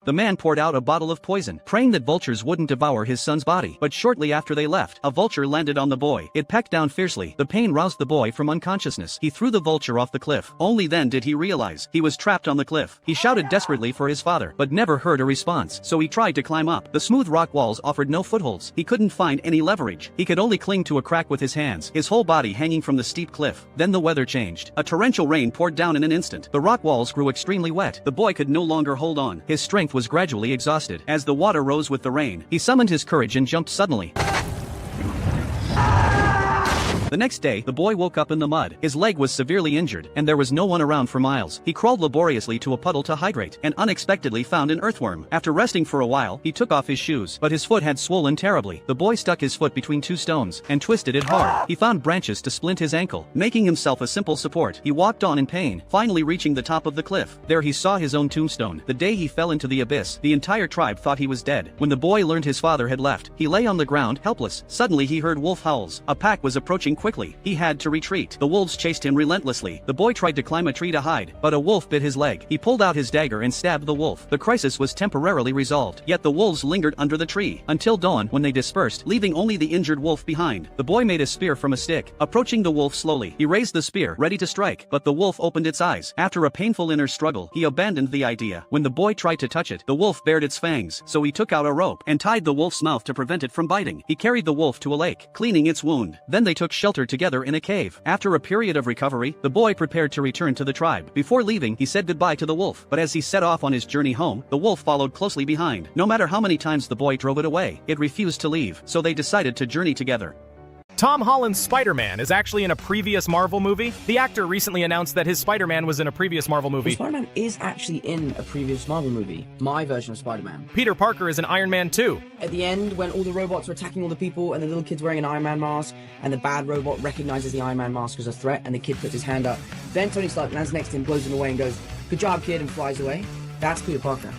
The man poured out a bottle of poison, praying that vultures wouldn't devour his son's body. But shortly after they left, a vulture landed on the boy. It pecked down fiercely. The pain roused the boy from unconsciousness. He threw the vulture off the cliff. Only then did he realize he was trapped on the cliff. He shouted desperately for his father, but never heard a response, so he tried to climb up. The smooth rock walls offered no footholds. He couldn't find any leverage. He could only cling to a crack with his hands, his whole body hanging from the steep cliff. Then the weather changed. A torrential rain poured down in an instant. The rock walls grew extremely wet. The boy could no longer hold on. His strength was gradually exhausted. As the water rose with the rain, he summoned his courage and jumped suddenly. The next day, the boy woke up in the mud. His leg was severely injured, and there was no one around for miles. He crawled laboriously to a puddle to hydrate, and unexpectedly found an earthworm. After resting for a while, he took off his shoes, but his foot had swollen terribly. The boy stuck his foot between two stones, and twisted it hard. He found branches to splint his ankle, making himself a simple support. He walked on in pain, finally reaching the top of the cliff. There he saw his own tombstone. The day he fell into the abyss, the entire tribe thought he was dead. When the boy learned his father had left, he lay on the ground, helpless. Suddenly he heard wolf howls. A pack was approaching quickly. He had to retreat. The wolves chased him relentlessly. The boy tried to climb a tree to hide, but a wolf bit his leg. He pulled out his dagger and stabbed the wolf. The crisis was temporarily resolved, yet the wolves lingered under the tree until dawn, when they dispersed, leaving only the injured wolf behind. The boy made a spear from a stick. Approaching the wolf slowly, he raised the spear, ready to strike, but the wolf opened its eyes. After a painful inner struggle, he abandoned the idea. When the boy tried to touch it, the wolf bared its fangs, so he took out a rope and tied the wolf's mouth to prevent it from biting. He carried the wolf to a lake, cleaning its wound. Then they took shelter together in a cave. After a period of recovery, the boy prepared to return to the tribe. Before leaving, he said goodbye to the wolf, but as he set off on his journey home, the wolf followed closely behind. No matter how many times the boy drove it away, it refused to leave, so they decided to journey together. Tom Holland's Spider-Man is actually in a previous Marvel movie. The actor recently announced that his Spider-Man was in a previous Marvel movie. Spider-Man is actually in a previous Marvel movie. My version of Spider-Man. Peter Parker is in Iron Man 2. At the end, when all the robots are attacking all the people and the little kid's wearing an Iron Man mask, and the bad robot recognizes the Iron Man mask as a threat, and the kid puts his hand up, then Tony Stark lands next to him, blows him away and goes, "Good job, kid," and flies away. That's Peter Parker.